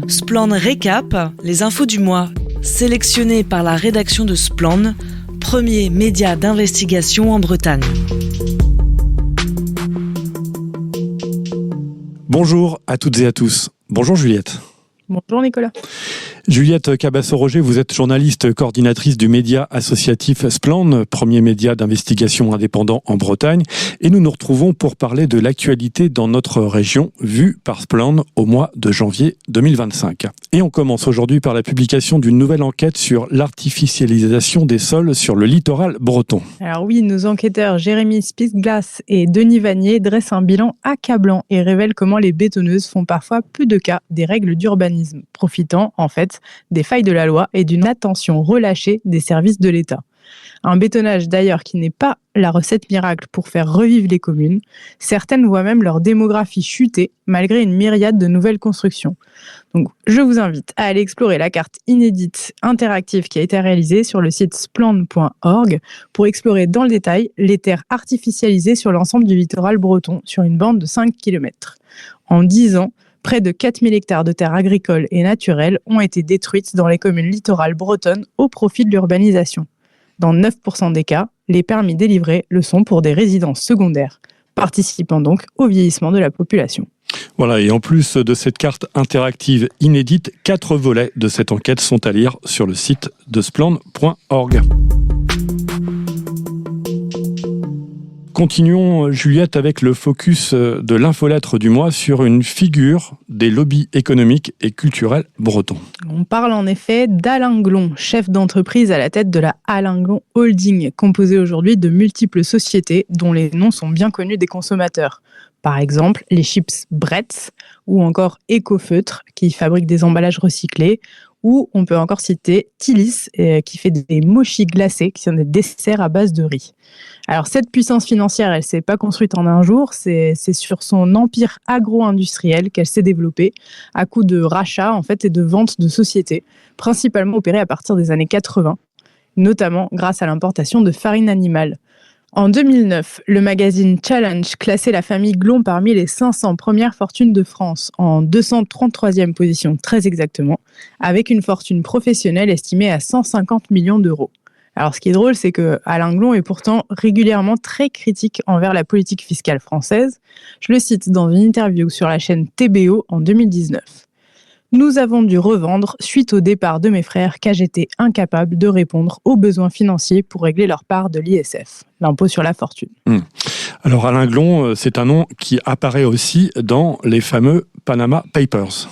Splan Récap, les infos du mois, sélectionnées par la rédaction de Splan, premier média d'investigation en Bretagne. Bonjour à toutes et à tous. Bonjour Juliette. Bonjour Nicolas. Juliette Cabasso-Roger, vous êtes journaliste coordinatrice du média associatif Splan, premier média d'investigation indépendant en Bretagne. Et nous nous retrouvons pour parler de l'actualité dans notre région, vue par Splan au mois de janvier 2025. Et on commence aujourd'hui par la publication d'une nouvelle enquête sur l'artificialisation des sols sur le littoral breton. Alors oui, nos enquêteurs Jérémy Spitzglass et Denis Vanier dressent un bilan accablant et révèlent comment les bétonneuses font parfois peu de cas des règles d'urbanisme, profitant en fait des failles de la loi et d'une attention relâchée des services de l'État. Un bétonnage d'ailleurs qui n'est pas la recette miracle pour faire revivre les communes. Certaines voient même leur démographie chuter malgré une myriade de nouvelles constructions. Donc je vous invite à aller explorer la carte inédite interactive qui a été réalisée sur le site splan.org pour explorer dans le détail les terres artificialisées sur l'ensemble du littoral breton sur une bande de 5 km. En 10 ans, près de 4000 hectares de terres agricoles et naturelles ont été détruites dans les communes littorales bretonnes au profit de l'urbanisation. Dans 9% des cas, les permis délivrés le sont pour des résidences secondaires, participant donc au vieillissement de la population. Voilà, et en plus de cette carte interactive inédite, 4 volets de cette enquête sont à lire sur le site de splan.org. Continuons, Juliette, avec le focus de l'infolettre du mois sur une figure des lobbies économiques et culturels bretons. On parle en effet d'Alain Glon, chef d'entreprise à la tête de la Alain Glon Holding, composée aujourd'hui de multiples sociétés dont les noms sont bien connus des consommateurs. Par exemple, les chips Bretz ou encore Ecofeutre qui fabrique des emballages recyclés, ou on peut encore citer Tillis qui fait des mochis glacés, qui sont des desserts à base de riz. Alors cette puissance financière, elle ne s'est pas construite en un jour, c'est sur son empire agro-industriel qu'elle s'est développée à coup de rachats en fait, et de ventes de sociétés, principalement opérées à partir des années 80, notamment grâce à l'importation de farine animale. En 2009, le magazine Challenge classait la famille Glon parmi les 500 premières fortunes de France, en 233e position très exactement, avec une fortune professionnelle estimée à 150 millions d'euros. Alors ce qui est drôle, c'est que Alain Glon est pourtant régulièrement très critique envers la politique fiscale française. Je le cite dans une interview sur la chaîne TBO en 2019. Nous avons dû revendre suite au départ de mes frères car j'étais incapable de répondre aux besoins financiers pour régler leur part de l'ISF, l'impôt sur la fortune. Alors Alain Glon, c'est un nom qui apparaît aussi dans les fameux Panama Papers.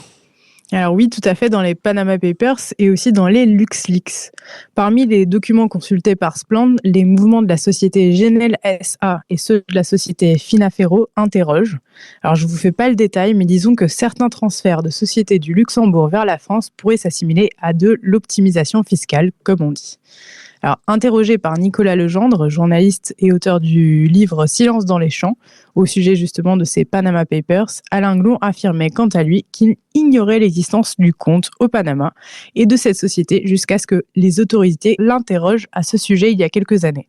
Alors oui, tout à fait, dans les Panama Papers et aussi dans les LuxLeaks. Parmi les documents consultés par Splan, les mouvements de la société Genel SA et ceux de la société Finafero interrogent. Alors je ne vous fais pas le détail, mais disons que certains transferts de sociétés du Luxembourg vers la France pourraient s'assimiler à de l'optimisation fiscale, comme on dit. Alors, interrogé par Nicolas Legendre, journaliste et auteur du livre Silence dans les champs, au sujet justement de ces Panama Papers, Alain Glon affirmait quant à lui qu'il ignorait l'existence du compte au Panama et de cette société jusqu'à ce que les autorités l'interrogent à ce sujet il y a quelques années.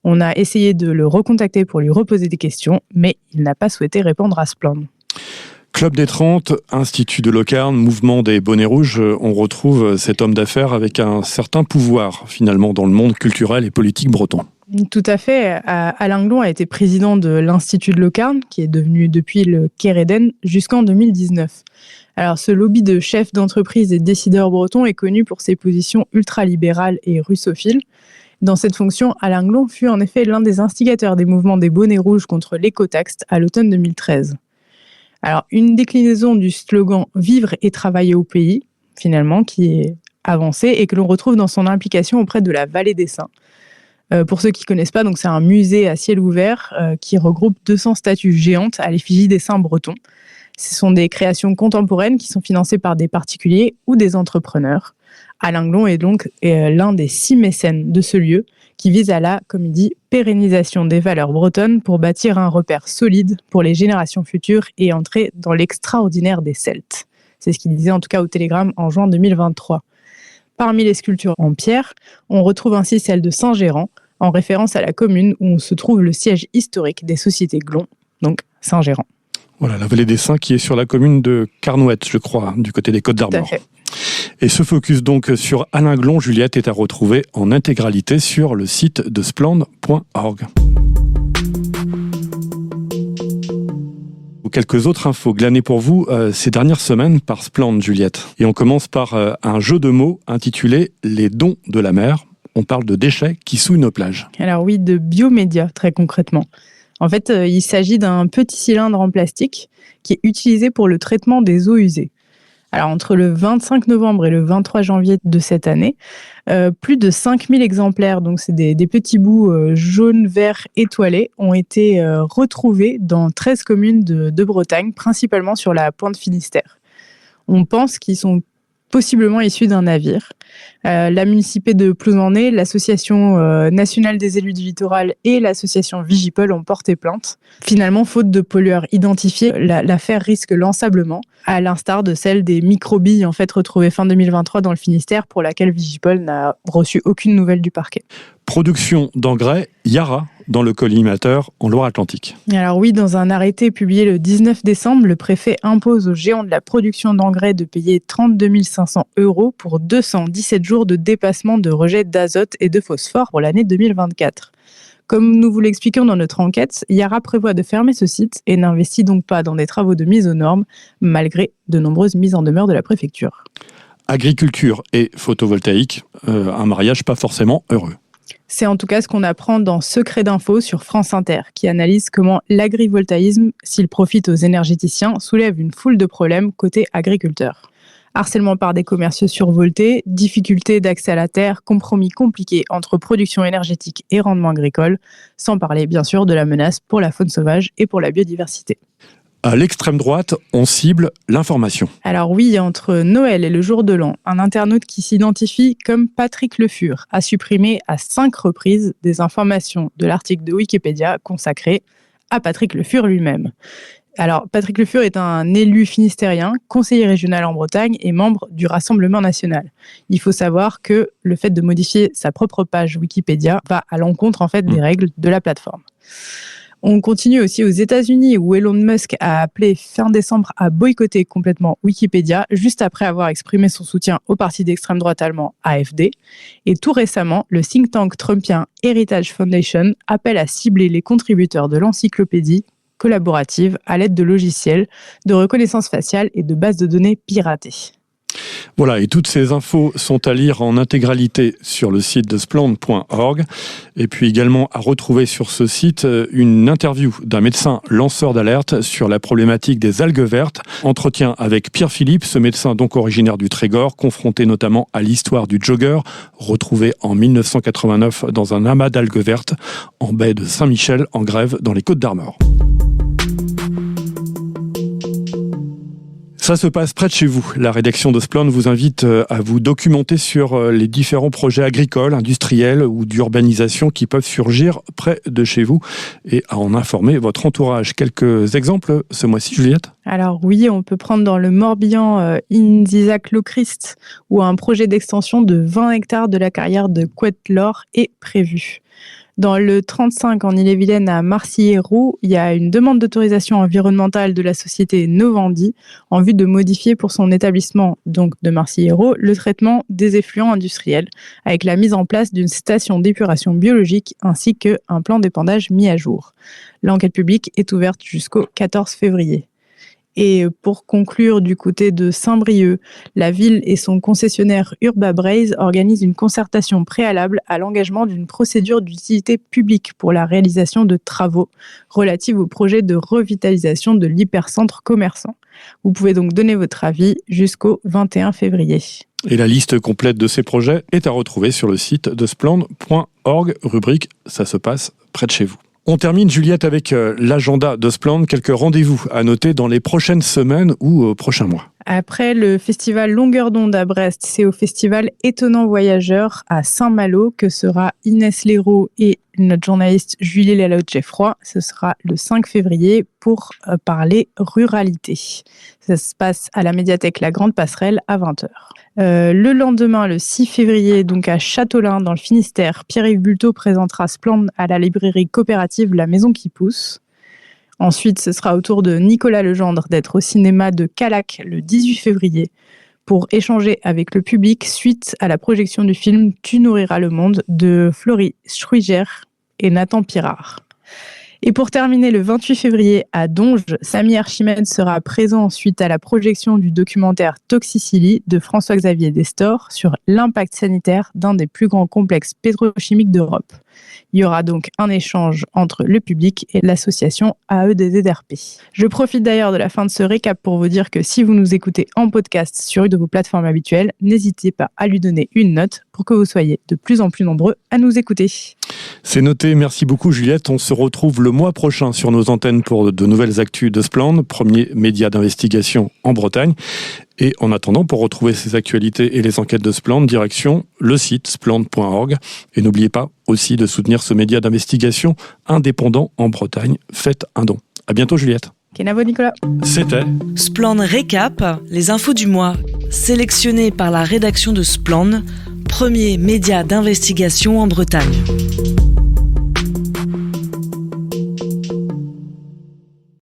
On a essayé de le recontacter pour lui reposer des questions, mais il n'a pas souhaité répondre à ce plan. Club des 30, Institut de Locarne, mouvement des bonnets rouges, on retrouve cet homme d'affaires avec un certain pouvoir finalement dans le monde culturel et politique breton. Tout à fait. Alain Glon a été président de l'Institut de Locarne, qui est devenu depuis le Quai Eden, jusqu'en 2019. Alors ce lobby de chefs d'entreprise et décideurs bretons est connu pour ses positions ultralibérales et russophiles. Dans cette fonction, Alain Glon fut en effet l'un des instigateurs des mouvements des bonnets rouges contre l'écotaxe à l'automne 2013. Alors, une déclinaison du slogan « Vivre et travailler au pays », finalement, qui est avancée et que l'on retrouve dans son implication auprès de la Vallée des Saints. Pour ceux qui ne connaissent pas, donc c'est un musée à ciel ouvert qui regroupe 200 statues géantes à l'effigie des saints bretons. Ce sont des créations contemporaines qui sont financées par des particuliers ou des entrepreneurs. Alain Glon est donc l'un des 6 mécènes de ce lieu qui vise à la, comme il dit, pérennisation des valeurs bretonnes pour bâtir un repère solide pour les générations futures et entrer dans l'extraordinaire des Celtes. C'est ce qu'il disait en tout cas au Télégramme en juin 2023. Parmi les sculptures en pierre, on retrouve ainsi celle de Saint-Gérand, en référence à la commune où se trouve le siège historique des sociétés Glon, donc Saint-Gérand. Voilà, la vallée des Saints qui est sur la commune de Carnouët, je crois, du côté des Côtes-d'Armor. Et ce focus donc sur Alain Glon, Juliette, est à retrouver en intégralité sur le site de splend.org. Quelques autres infos glanées pour vous ces dernières semaines par Splend, Juliette. Et on commence par un jeu de mots intitulé « Les dons de la mer ». On parle de déchets qui souillent nos plages. Alors oui, de biomédia, très concrètement. En fait, il s'agit d'un petit cylindre en plastique qui est utilisé pour le traitement des eaux usées. Alors, entre le 25 novembre et le 23 janvier de cette année, plus de 5000 exemplaires, donc c'est des petits bouts jaunes, verts, étoilés, ont été retrouvés dans 13 communes de Bretagne, principalement sur la pointe Finistère. On pense qu'ils sont possiblement issus d'un navire. La municipalité de Plouzanais, l'Association nationale des élus du littoral et l'association Vigipol ont porté plainte. Finalement, faute de pollueurs identifiés, l'affaire risque l'ensablement, à l'instar de celle des microbilles retrouvées fin 2023 dans le Finistère, pour laquelle Vigipol n'a reçu aucune nouvelle du parquet. Production d'engrais, Yara, dans le collimateur en Loire-Atlantique. Alors oui, dans un arrêté publié le 19 décembre, le préfet impose aux géants de la production d'engrais de payer 32 500 € pour 217 jours de dépassement de rejet d'azote et de phosphore pour l'année 2024. Comme nous vous l'expliquons dans notre enquête, Yara prévoit de fermer ce site et n'investit donc pas dans des travaux de mise aux normes, malgré de nombreuses mises en demeure de la préfecture. Agriculture et photovoltaïque, un mariage pas forcément heureux. C'est en tout cas ce qu'on apprend dans Secret d'info sur France Inter, qui analyse comment l'agrivoltaïsme, s'il profite aux énergéticiens, soulève une foule de problèmes côté agriculteurs. Harcèlement par des commerciaux survoltés, difficultés d'accès à la terre, compromis compliqués entre production énergétique et rendement agricole, sans parler bien sûr de la menace pour la faune sauvage et pour la biodiversité. À l'extrême droite, on cible l'information. Alors oui, entre Noël et le jour de l'an, un internaute qui s'identifie comme Patrick Le Fur a supprimé à 5 reprises des informations de l'article de Wikipédia consacré à Patrick Le Fur lui-même. Alors, Patrick Le Fur est un élu finistérien, conseiller régional en Bretagne et membre du Rassemblement national. Il faut savoir que le fait de modifier sa propre page Wikipédia va à l'encontre des règles de la plateforme. On continue aussi aux États-Unis où Elon Musk a appelé fin décembre à boycotter complètement Wikipédia juste après avoir exprimé son soutien au parti d'extrême droite allemand AfD. Et tout récemment, le think tank trumpien Heritage Foundation appelle à cibler les contributeurs de l'encyclopédie collaborative à l'aide de logiciels de reconnaissance faciale et de bases de données piratées. Voilà, et toutes ces infos sont à lire en intégralité sur le site de splend.org. Et puis également à retrouver sur ce site une interview d'un médecin lanceur d'alerte sur la problématique des algues vertes. Entretien avec Pierre Philippe, ce médecin donc originaire du Trégor, confronté notamment à l'histoire du jogger, retrouvé en 1989 dans un amas d'algues vertes en baie de Saint-Michel en Grève dans les Côtes-d'Armor. Ça se passe près de chez vous. La rédaction de Splend vous invite à vous documenter sur les différents projets agricoles, industriels ou d'urbanisation qui peuvent surgir près de chez vous et à en informer votre entourage. Quelques exemples ce mois-ci, Juliette ? Alors oui, on peut prendre dans le Morbihan Inzizac-Lochrist où un projet d'extension de 20 hectares de la carrière de Couette-Lor est prévu. Dans le 35, en Ille-et-Vilaine, à Marcilly-Héroux, il y a une demande d'autorisation environnementale de la société Novandi en vue de modifier pour son établissement, donc de Marcilly-Héroux, le traitement des effluents industriels, avec la mise en place d'une station d'épuration biologique ainsi qu'un plan d'épandage mis à jour. L'enquête publique est ouverte jusqu'au 14 février. Et pour conclure, du côté de Saint-Brieuc, la ville et son concessionnaire Urbabraze organisent une concertation préalable à l'engagement d'une procédure d'utilité publique pour la réalisation de travaux relatifs au projet de revitalisation de l'hypercentre commerçant. Vous pouvez donc donner votre avis jusqu'au 21 février. Et la liste complète de ces projets est à retrouver sur le site de splend.org, rubrique « Ça se passe près de chez vous ». On termine, Juliette, avec l'agenda de Splend. Quelques rendez-vous à noter dans les prochaines semaines ou prochains mois. Après le festival Longueur d'onde à Brest, c'est au festival Étonnant Voyageur à Saint-Malo que sera Inès Léraud et notre journaliste Julie Lalotte-Geffroy. Ce sera le 5 février pour parler ruralité. Ça se passe à la médiathèque La Grande Passerelle à 20h. Le lendemain, le 6 février, donc à Châteaulin, dans le Finistère, Pierre-Yves Bulteau présentera Splend à la librairie coopérative La Maison qui pousse. Ensuite, ce sera au tour de Nicolas Legendre d'être au cinéma de Callac le 18 février pour échanger avec le public suite à la projection du film Tu nourriras le monde de Florie Schruiger et Nathan Pirard. Et pour terminer, le 28 février à Donges, Samy Archimède sera présent suite à la projection du documentaire Toxicity de François-Xavier Destor sur l'impact sanitaire d'un des plus grands complexes pétrochimiques d'Europe. Il y aura donc un échange entre le public et l'association AE des ZRP. Je profite d'ailleurs de la fin de ce récap pour vous dire que si vous nous écoutez en podcast sur une de vos plateformes habituelles, n'hésitez pas à lui donner une note pour que vous soyez de plus en plus nombreux à nous écouter. C'est noté, merci beaucoup Juliette. On se retrouve le mois prochain sur nos antennes pour de nouvelles actus de Splend, premier média d'investigation en Bretagne. Et en attendant, pour retrouver ces actualités et les enquêtes de Splend, direction le site splend.org. Et n'oubliez pas aussi de soutenir ce média d'investigation indépendant en Bretagne. Faites un don. À bientôt Juliette. Kenavo Nicolas. C'était Splend Récap, les infos du mois, sélectionnées par la rédaction de Splend, premier média d'investigation en Bretagne.